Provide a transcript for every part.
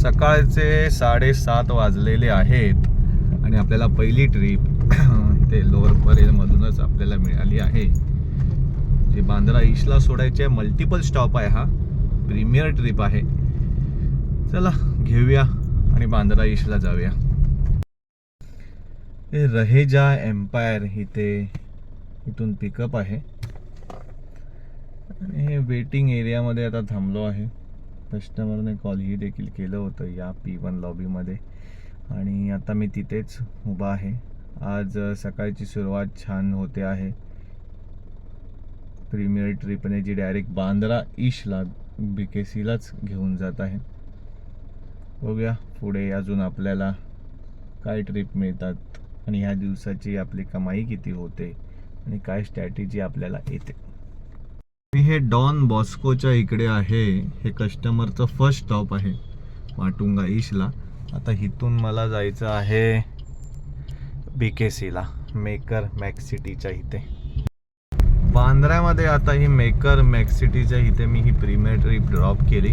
सकाळचे 7:30 वाजलेले आहेत आणि आपल्याला पहिली ट्रिप ते लोअर परेलमधूनच आपल्याला मिळाली आहे. जे बांद्रा ईस्टला सोडायचे मल्टिपल स्टॉप आहे. हा प्रीमियर ट्रिप आहे. चला घेऊया आणि बांद्रा ईस्टला जाऊया. हे रहेजा एम्पायर इथून पिकअप आहे आणि हे वेटिंग एरियामध्ये आता थांबलो आहे. कस्टमरने कॉलही देखील केलं होतं या P1 लॉबीमध्ये आणि आता मी तिथेच उभा आहे. आज सकाळची सुरुवात छान होते आहे प्रीमियर ट्रिपने, जी डायरेक्ट बांद्रा ईस्टला BKCलाच घेऊन जात आहे. बघूया पुढे अजून आपल्याला काय ट्रिप मिळतात आणि ह्या दिवसाची आपली कमाई किती होते आणि काय स्ट्रॅटेजी आपल्याला येते. मी हे डॉन बॉस्कोच्या इकडे आहे. हे कस्टमरचं फर्स्ट स्टॉप आहे माटुंगा ईस्टला. आता इथून मला जायचं आहे BKCला, मेकर मॅक्सिटीच्या इथे. बांद्र्यामध्ये आता ही मेकर मॅक्सिटीच्या इथे मी ही प्रीमियर ट्रिप ड्रॉप केली.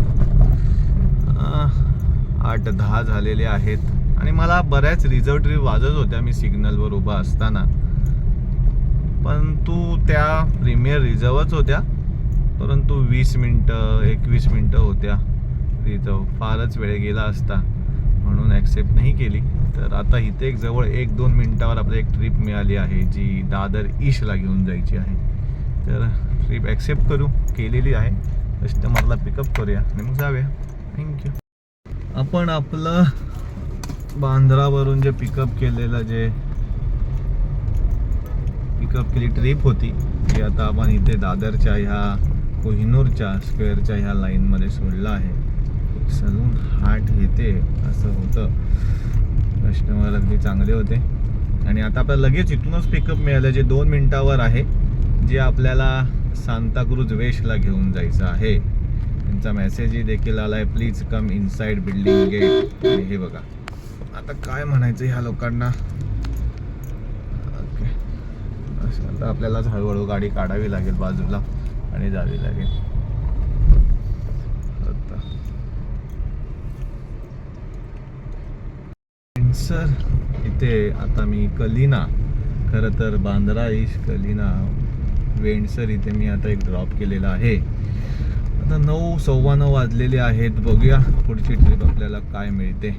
8-10 झालेले आहेत आणि मला बऱ्याच रिझर्व ट्रिप वाजत होत्या मी सिग्नलवर उभा असताना, परंतु त्या प्रीमियर रिझर्वच होत्या. परंतु 20 मिनटं 21 मिनटं होत्या रिझर्व. फारच वेळ गेला असता म्हणून ॲक्सेप्ट नाही केली. तर आता इथे एक जवळ 1-2 मिनटावर आपल्याला एक ट्रिप मिळाली आहे जी दादर ईस्टला घेऊन जायची आहे. तर ट्रिप ॲक्सेप्ट केलेली आहे. कस्टमरला पिकअप करूया आणि मग जाऊया. थँक्यू. आपण आपलं बांद्रावरून जे पिकअप केली ट्रिप होती ती आता आपण इथे दादरच्या ह्या कोहिनूरच्या स्क्वेअरच्या ह्या लाईनमध्ये सोडलं आहे. एक सलून हाट येते असं होतं. कस्टमर अगदी चांगले होते आणि आता आपल्याला लगेच इथूनच पिकअप मिळालं जे 2 मिनटावर आहे, जे आपल्याला सांताक्रूज वेस्टला घेऊन जायचं आहे. त्यांचा मेसेजही देखील आला आहे, please come inside building gate. आणि हे बघा आता काय म्हणायचं ह्या लोकांना. ओके, आता आपल्यालाच हळूहळू गाडी काढावी लागेल बाजूला आणि जावी लागेल. सर इथे आता मी कलिना, खरं तर बांद्रा ईस्ट कलिना वेंडसर इथे मी आता एक ड्रॉप केलेला आहे. आता 9:15 वाजलेले आहेत. बघूया पुढची ट्रिप आपल्याला काय मिळते.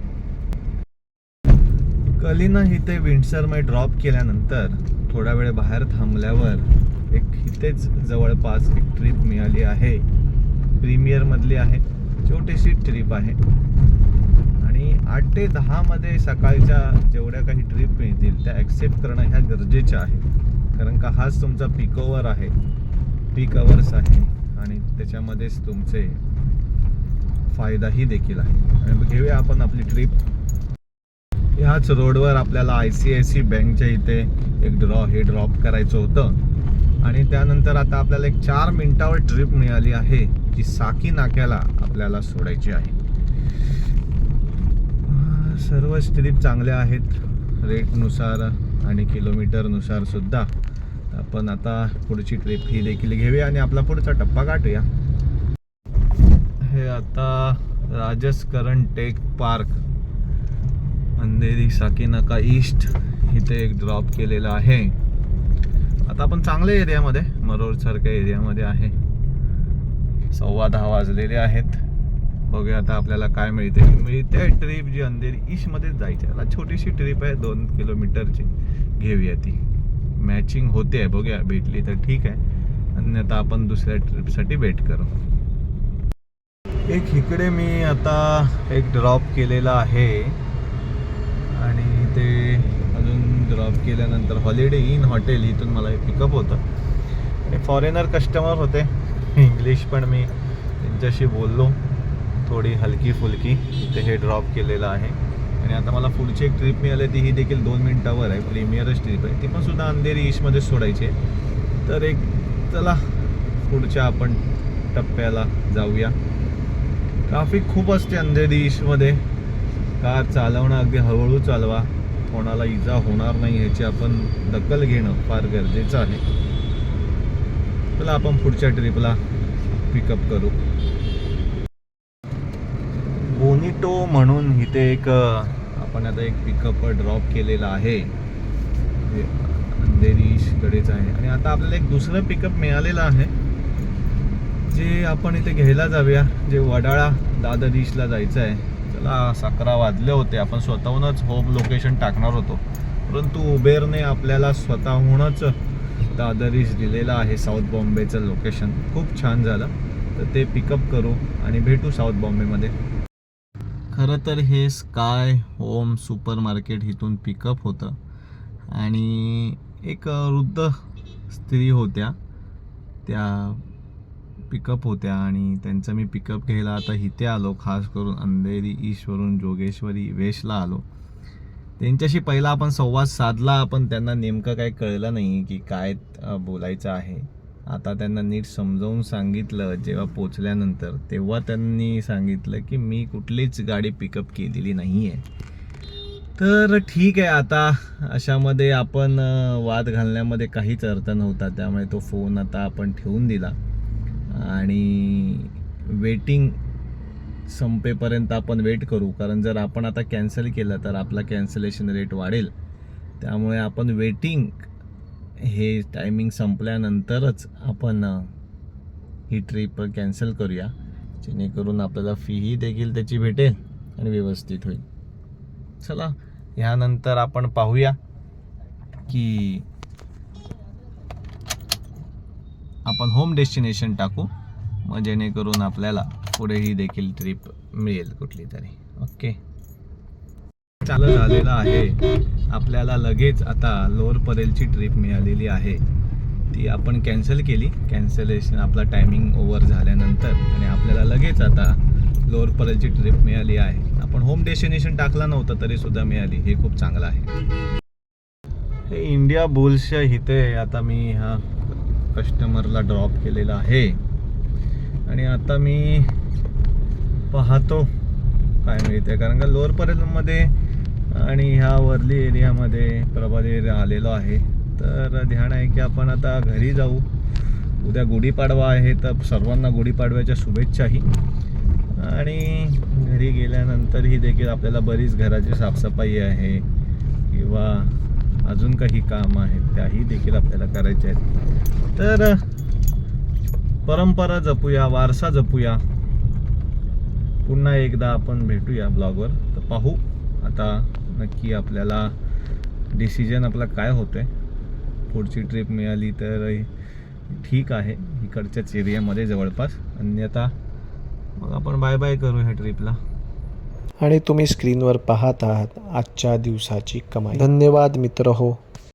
कलिना इथे विंडसरमध्ये ड्रॉप केल्यानंतर थोडा वेळ बाहेर थांबल्यावर एक इथेच जवळपास एक ट्रिप मिळाली आहे. प्रीमियरमधली आहे, छोटीशी ट्रिप आहे आणि 8 ते 10 मध्ये सकाळच्या जेवढ्या काही ट्रिप मिळतील त्या ॲक्सेप्ट करणं ह्या गरजेच्या आहे. कारण का हाच तुमचा पीक अवर्स आहे आणि त्याच्यामध्येच तुमचे फायदाही देखील आहे. आणि घेऊया आपण आपली ट्रिप. ह्याच रोडवर आपल्याला ICICI बँकच्या इथे एक ड्रॉप करायचं होतं आणि त्यानंतर आता आपल्याला एक 4 मिनिटावर ट्रिप मिळाली आहे जी साकी नाक्याला आपल्याला सोडायची आहे. सर्वच ट्रिप चांगल्या आहेत रेटनुसार आणि किलोमीटरनुसार सुद्धा. आपण आता पुढची ट्रिप ही देखील घेऊया आणि आपला पुढचा टप्पा गाठूया. हे आता राजसकरण tech park Andheri Sakinaka east इथे एक ड्रॉप केलेला आहे. आता आपण चांगल्या एरियामध्ये, मरोड सारख्या एरियामध्ये आहे. 10:15 वाजलेले आहेत. बघूया आता आपल्याला काय मिळते ट्रिप जी अंधेरी ईस्टमध्येच जायची आहे. छोटीशी ट्रिप आहे 2 किलोमीटरची. घेऊया ती, मॅचिंग होते आहे. बघूया भेटली तर ठीक आहे, अन्यथा आपण दुसऱ्या ट्रिपसाठी वेट करू. एक इकडे मी आता एक ड्रॉप केलेला आहे आणि ते अजून ड्रॉप केल्यानंतर हॉलिडे इन हॉटेल इथून मला पिकअप होतं आणि फॉरेनर कस्टमर होते. इंग्लिश पण मी त्यांच्याशी बोललो थोडी हलकी फुलकी. इथे हे ड्रॉप केलेलं आहे आणि आता मला पुढची एक ट्रिप मिळाली ती ही देखील 2 मिनिटावर आहे. प्रीमियरच ट्रिप आहे ती पण सुद्धा अंधेरी ईस्टमध्ये सोडायची आहे. तर चला पुढच्या आपण टप्प्याला जाऊया. ट्रॅफिक खूप असते अंधेरी ईस्टमध्ये. कार चालवणं अगदी हळूहळू चालवा, कोणाला इजा होणार नाही ह्याची आपण दखल घेणं फार गरजेचं आहे. चला आपण पुढच्या ट्रिपला पिकअप करू. बोनिटो म्हणून इथे एक आपण आता एक पिकअप ड्रॉप केलेला आहे, अंधेरीकडेच आहे. आणि आता आपल्याला एक दुसरं पिकअप मिळालेलं आहे जे आपण इथे घ्यायला जाऊया, जे वडाळा दादर ईस्टला जायचं आहे. चला 11 वाजले होते, आपण स्वतःहूनच होम लोकेशन टाकणार होतो, परंतु उबेरने आपल्याला स्वतःहूनच दादर ईस्ट दिलेलं आहे. साऊथ बॉम्बेचं लोकेशन खूप छान झालं, तर ते पिकअप करू आणि भेटू साऊथ बॉम्बेमध्ये. खरं तर हे स्काय होम सुपर मार्केट इथून पिकअप होतं आणि एक वृद्ध स्त्री होत्या, त्या पिकअप होत्या आणि त्यांचं मी पिकअप घ्यायला आता इथे आलो. खास करून अंधेरी ईस्टवरून जोगेश्वरी वेस्टला आलो. त्यांच्याशी पहिला आपण संवाद साधला, पण त्यांना नेमकं काय कळलं नाही की काय बोलायचं आहे. आता त्यांना नीट समजावून सांगितलं जेव्हा पोचल्यानंतर, तेव्हा त्यांनी सांगितलं की मी कुठलीच गाडी पिकअप केलेली नाही आहे. तर ठीक आहे, आता अशामध्ये आपण वाद घालण्यामध्ये काहीच अर्थ नव्हता, त्यामुळे तो फोन आता आपण ठेवून दिला आणि वेटिंग संपेपर्यंत आपण वेट करू. कारण जर आपण आता कॅन्सल केलं तर आपला कॅन्सलेशन रेट वाढेल, त्यामुळे आपण वेटिंग हे टायमिंग संपल्यानंतरच आपण ही ट्रिप कॅन्सल करूया, जेणेकरून आपल्याला फीही देखील त्याची भेटेल आणि व्यवस्थित होईल. चला, ह्यानंतर आपण पाहूया की आपण होम डेस्टिनेशन टाकू, मग जेणेकरून आपल्याला पुढेही देखील ट्रिप मिळेल कुठली तरी. ओके, चालू झालेलं आहे. आपल्याला लगेच आता लोअर परेलची ट्रिप मिळालेली आहे, ती आपण कॅन्सल केली. कॅन्सलेशन आपला टायमिंग ओव्हर झाल्यानंतर आणि आपल्याला लगेच आता लोअर परेलची ट्रिप मिळाली आहे. आपण होम डेस्टिनेशन टाकला नव्हता तरी सुद्धा मिळाली, हे खूप चांगलं आहे. हे इंडिया बुल्सच्या इथे आता मी हा कस्टमरला ड्रॉप केलेला आहे आणि आता मी पाहतो काय मिळते. कारण का लोअर परेलमध्ये आणि ह्या वर्ली एरियामध्ये प्रभादेवी आलेलो आहे, तर ध्यान आहे की आपण आता घरी जाऊ. उद्या गुढीपाडवा आहे, तर सर्वांना गुढीपाडव्याच्या शुभेच्छाही. आणि घरी गेल्यानंतरही देखील आपल्याला बरीच घराची साफसफाई आहे किंवा अजून काही काम आहेत, त्याही देखील आपल्याला करायचे आहेत. तर परंपरा जपूया, वारसा जपूया. पुन्हा एकदा आपण भेटूया ब्लॉगवर, तर पाहू आता नक्की आपल्याला डिसिजन आपला काय होतोय. पुढची ट्रिप मिळाली तर ठीक आहे, इकडच्याच एरियामध्ये जवळपास, अन्यथा मग आपण बाय बाय करू ह्या ट्रिपला. आणि तुम्ही स्क्रीनवर पाहत आहात आजच्या दिवसाची कमाई. धन्यवाद मित्र हो.